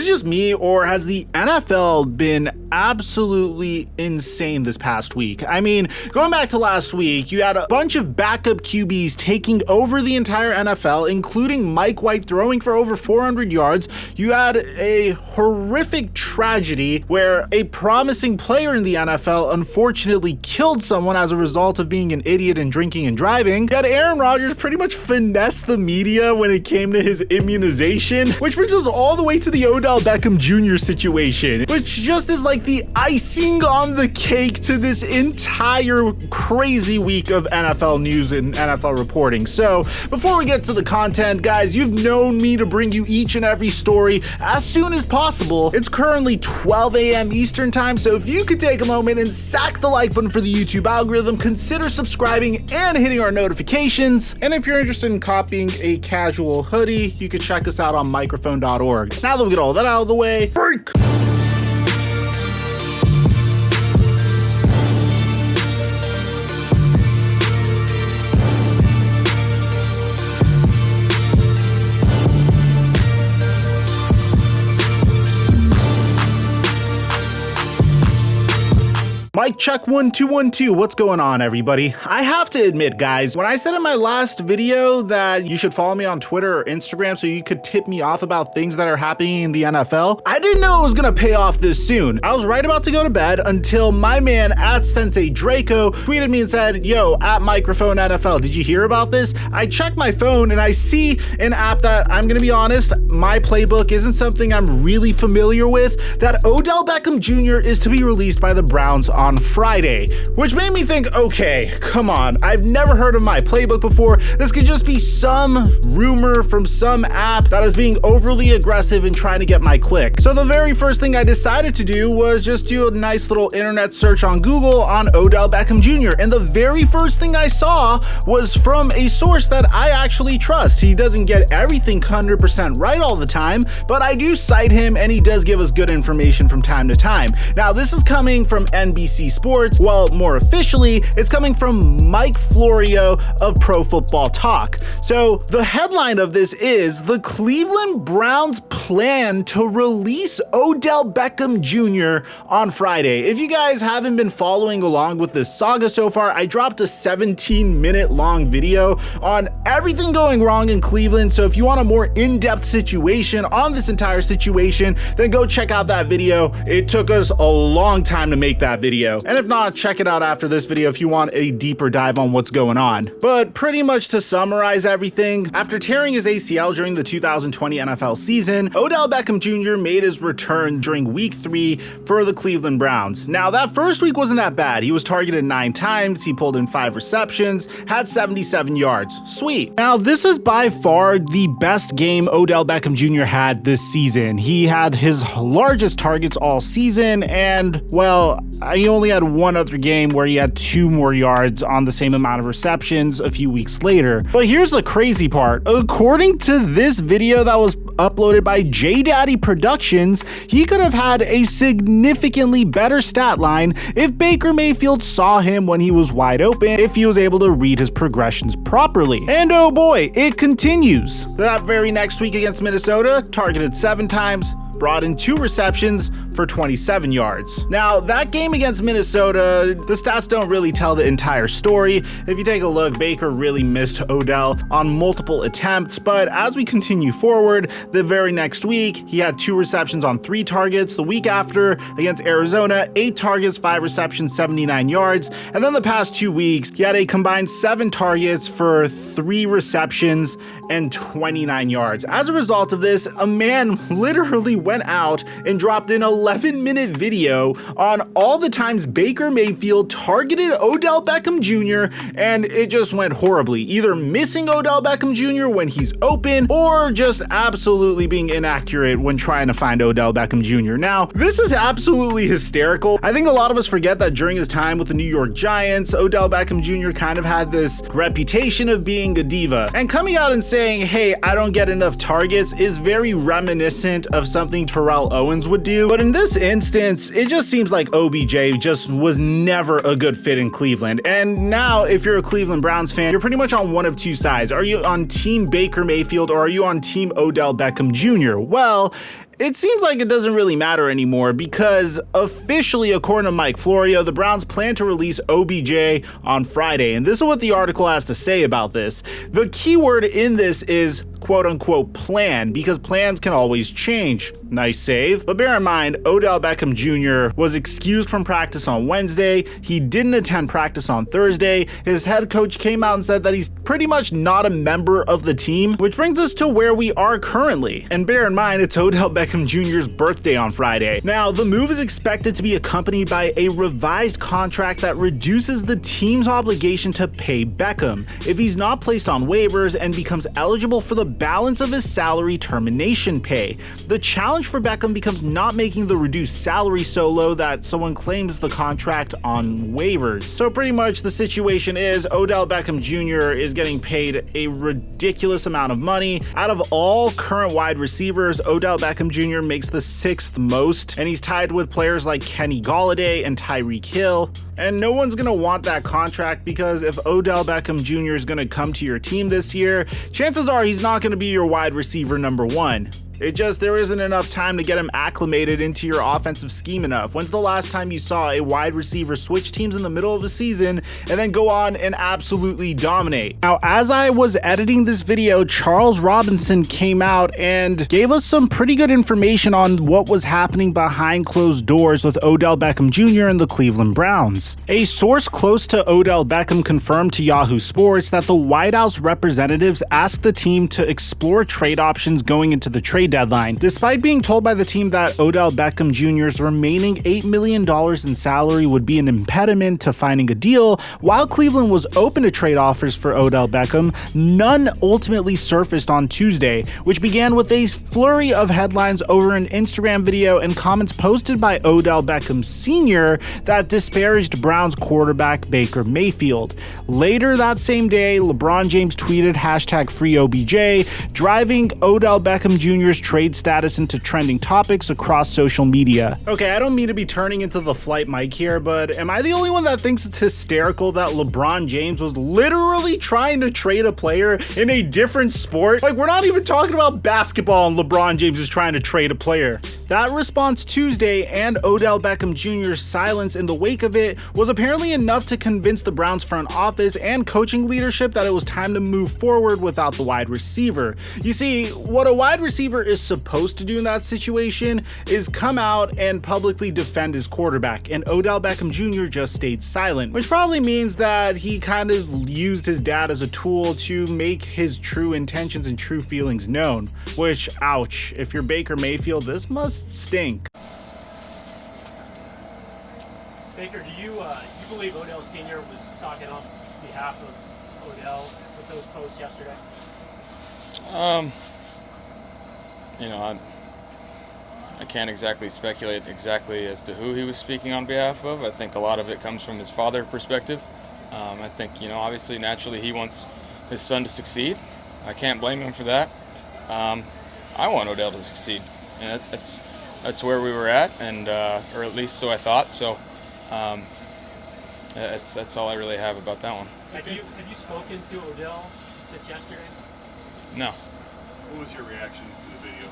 Is it just me, or has the NFL been absolutely insane this past week? I mean, going back to last week, you had a bunch of backup QBs taking over the entire NFL, including Mike White throwing for over 400 yards. You had a horrific tragedy where a promising player in the NFL unfortunately killed someone as a result of being an idiot and drinking and driving. You had Aaron Rodgers pretty much finesse the media when it came to his immunization, which brings us all the way to the Odell Beckham Jr. situation, which just is like the icing on the cake to this entire crazy week of NFL news and NFL reporting. So before we get to the content, guys, you've known me to bring you each and every story as soon as possible. It's currently 12 a.m. Eastern time, so if you could take a moment and sack the like button for the YouTube algorithm, consider subscribing and hitting our notifications. And if you're interested in copying a casual hoodie, you can check us out on Mikerophone.org. Now that we get all that out of the way, break! Mic check 1 2 1 2. What's going on, everybody? I have to admit, guys, when I said in my last video that you should follow me on Twitter or Instagram so you could tip me off about things that are happening in the NFL, I didn't know it was gonna pay off this soon. I was right about to go to bed until my man at Sensei Draco tweeted me and said, "Yo, at Microphone NFL, did you hear about this?" I checked my phone and I see an app that, I'm gonna be honest, my playbook isn't something I'm really familiar with, that Odell Beckham Jr. is to be released by the Browns on Friday, which made me think, okay, come on, I've never heard of my playbook before. This could just be some rumor from some app that is being overly aggressive and trying to get my click. So the very first thing I decided to do was just do a nice little internet search on Google on Odell Beckham Jr. And the very first thing I saw was from a source that I actually trust. He doesn't get everything 100% right all the time, but I do cite him and he does give us good information from time to time. Now, this is coming from NBC Sports. Well, more officially, it's coming from Mike Florio of Pro Football Talk. So the headline of this is the Cleveland Browns plan to release Odell Beckham Jr. on Friday. If you guys haven't been following along with this saga so far, I dropped a 17-minute long video on everything going wrong in Cleveland. So if you want a more in-depth situation on this entire situation, then go check out that video. It took us a long time to make that video. And if not, check it out after this video if you want a deeper dive on what's going on. But pretty much to summarize everything, after tearing his ACL during the 2020 NFL season, Odell Beckham Jr. made his return during week 3 for the Cleveland Browns. Now, that first week wasn't that bad. He was targeted 9 times, he pulled in 5 receptions, had 77 yards. Sweet. Now, this is by far the best game Odell Beckham Jr. had this season. He had his largest targets all season, and, well, he only had one other game where he had 2 more yards on the same amount of receptions a few weeks later. But here's the crazy part. According to this video that was uploaded by J Daddy Productions, he could have had a significantly better stat line if Baker Mayfield saw him when he was wide open, if he was able to read his progressions properly. And oh boy, it continues. That very next week against Minnesota, targeted 7 times, brought in 2 receptions for 27 yards. Now, that game against Minnesota, the stats don't really tell the entire story. If you take a look, Baker really missed Odell on multiple attempts, but as we continue forward, the very next week, he had 2 receptions on 3 targets. The week after, against Arizona, 8 targets, 5 receptions, 79 yards. And then the past 2 weeks, he had a combined 7 targets for 3 receptions and 29 yards. As a result of this, a man literally went out and dropped an 11-minute video on all the times Baker Mayfield targeted Odell Beckham Jr., and it just went horribly, either missing Odell Beckham Jr. when he's open or just absolutely being inaccurate when trying to find Odell Beckham Jr. Now, this is absolutely hysterical. I think a lot of us forget that during his time with the New York Giants, Odell Beckham Jr. kind of had this reputation of being a diva, and coming out and saying, "Hey, I don't get enough targets," is very reminiscent of something Terrell Owens would do. But in this instance, it just seems like OBJ just was never a good fit in Cleveland. And now, if you're a Cleveland Browns fan, you're pretty much on one of 2 sides. Are you on Team Baker Mayfield or are you on Team Odell Beckham Jr.? Well, it seems like it doesn't really matter anymore because officially, according to Mike Florio, the Browns plan to release OBJ on Friday. And this is what the article has to say about this. The key word in this is quote unquote plan, because plans can always change. Nice save. But bear in mind, Odell Beckham Jr. was excused from practice on Wednesday. He didn't attend practice on Thursday. His head coach came out and said that he's pretty much not a member of the team, which brings us to where we are currently. And bear in mind, it's Odell Beckham Jr.'s birthday on Friday. Now, the move is expected to be accompanied by a revised contract that reduces the team's obligation to pay Beckham if he's not placed on waivers and becomes eligible for the balance of his salary termination pay. The challenge for Beckham becomes not making the reduced salary so low that someone claims the contract on waivers. So pretty much the situation is Odell Beckham Jr. is getting paid a ridiculous amount of money. Out of all current wide receivers, Odell Beckham Jr. makes the 6th most, and he's tied with players like Kenny Golladay and Tyreek Hill. And no one's going to want that contract because if Odell Beckham Jr. is going to come to your team this year, chances are he's not going to be your wide receiver number 1. There isn't enough time to get him acclimated into your offensive scheme enough. When's the last time you saw a wide receiver switch teams in the middle of a season and then go on and absolutely dominate? Now, as I was editing this video, Charles Robinson came out and gave us some pretty good information on what was happening behind closed doors with Odell Beckham Jr. and the Cleveland Browns. A source close to Odell Beckham confirmed to Yahoo Sports that the White House representatives asked the team to explore trade options going into the trade deadline, despite being told by the team that Odell Beckham Jr.'s remaining $8 million in salary would be an impediment to finding a deal. While Cleveland was open to trade offers for Odell Beckham, none ultimately surfaced on Tuesday, which began with a flurry of headlines over an Instagram video and comments posted by Odell Beckham Sr. that disparaged Browns quarterback Baker Mayfield. Later that same day, LeBron James tweeted #FreeOBJ, driving Odell Beckham Jr.'s trade status into trending topics across social media. Okay, I don't mean to be turning into the flight mic here, but am I the only one that thinks it's hysterical that LeBron James was literally trying to trade a player in a different sport? Like, we're not even talking about basketball and LeBron James is trying to trade a player. That response Tuesday and Odell Beckham Jr.'s silence in the wake of it was apparently enough to convince the Browns front office and coaching leadership that it was time to move forward without the wide receiver. You see, what a wide receiver is supposed to do in that situation is come out and publicly defend his quarterback, and Odell Beckham Jr. just stayed silent, which probably means that he kind of used his dad as a tool to make his true intentions and true feelings known, which, ouch, if you're Baker Mayfield, this must stink. Baker, do you believe Odell Sr. was talking on behalf of Odell with those posts yesterday? I can't exactly speculate exactly as to who he was speaking on behalf of. I think a lot of it comes from his father perspective. I think, obviously, naturally, he wants his son to succeed. I can't blame him for that. I want Odell to succeed, and that's where we were at, and or at least so I thought. So that's all I really have about that one. Have you spoken to Odell since yesterday? No. What was your reaction to the video?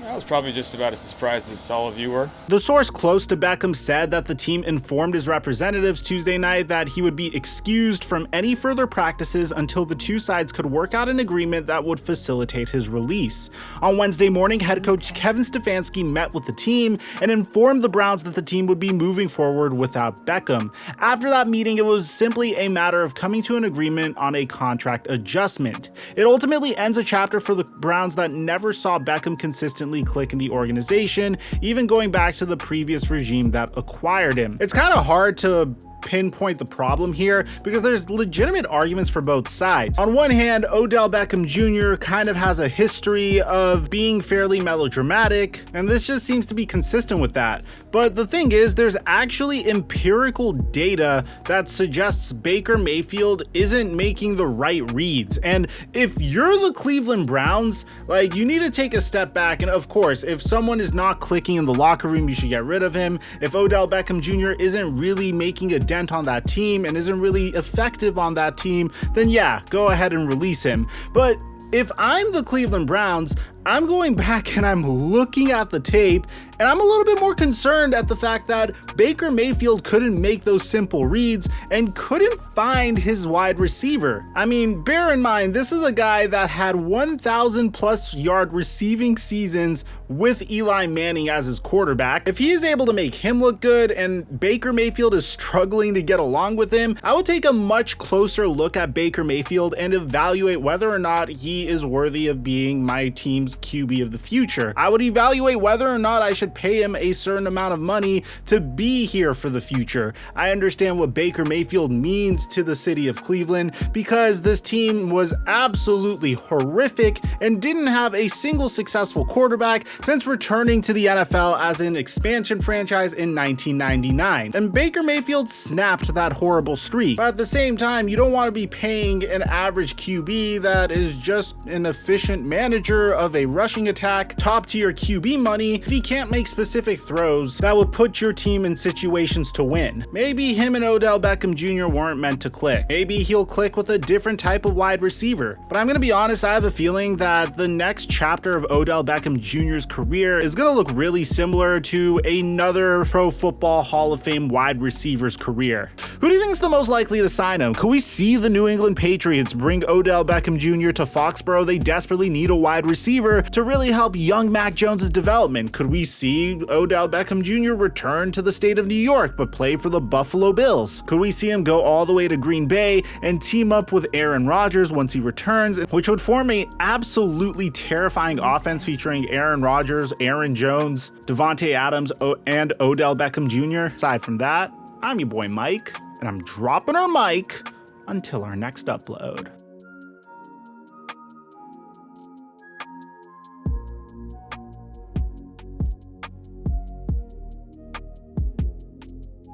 I was probably just about as surprised as all of you were. The source close to Beckham said that the team informed his representatives Tuesday night that he would be excused from any further practices until the two sides could work out an agreement that would facilitate his release. On Wednesday morning, head coach Kevin Stefanski met with the team and informed the Browns that the team would be moving forward without Beckham. After that meeting, it was simply a matter of coming to an agreement on a contract adjustment. It ultimately ends a chapter for the Browns that never saw Beckham consistently click in the organization, even going back to the previous regime that acquired him. It's kind of hard to pinpoint the problem here because there's legitimate arguments for both sides. On one hand, Odell Beckham Jr. kind of has a history of being fairly melodramatic, and this just seems to be consistent with that. But the thing is, there's actually empirical data that suggests Baker Mayfield isn't making the right reads. And if you're the Cleveland Browns, you need to take a step back. And of course, if someone is not clicking in the locker room, you should get rid of him. If Odell Beckham Jr. isn't really making a dent on that team and isn't really effective on that team, then yeah, go ahead and release him. But if I'm the Cleveland Browns, I'm going back and I'm looking at the tape, and I'm a little bit more concerned at the fact that Baker Mayfield couldn't make those simple reads and couldn't find his wide receiver. I mean, bear in mind, this is a guy that had 1,000 plus yard receiving seasons with Eli Manning as his quarterback. If he is able to make him look good and Baker Mayfield is struggling to get along with him, I would take a much closer look at Baker Mayfield and evaluate whether or not he is worthy of being my team's QB of the future. I would evaluate whether or not I should pay him a certain amount of money to be here for the future. I understand what Baker Mayfield means to the city of Cleveland because this team was absolutely horrific and didn't have a single successful quarterback since returning to the NFL as an expansion franchise in 1999. And Baker Mayfield snapped that horrible streak. But at the same time, you don't want to be paying an average QB that is just an efficient manager of a rushing attack, top tier QB money if he can't make specific throws that would put your team in situations to win. Maybe him and Odell Beckham Jr. weren't meant to click. Maybe he'll click with a different type of wide receiver. But I'm gonna be honest, I have a feeling that the next chapter of Odell Beckham Jr.'s career is gonna look really similar to another Pro Football Hall of Fame wide receiver's career. Who do you think is the most likely to sign him? Could we see the New England Patriots bring Odell Beckham Jr. to Foxborough? They desperately need a wide receiver to really help young Mac Jones' development. Could we see Odell Beckham Jr. return to the state of New York but play for the Buffalo Bills? Could we see him go all the way to Green Bay and team up with Aaron Rodgers once he returns, which would form a absolutely terrifying offense featuring Aaron Rodgers, Aaron Jones, Devontae Adams, and Odell Beckham Jr.? Aside from that, I'm your boy Mike, and I'm dropping our mic until our next upload.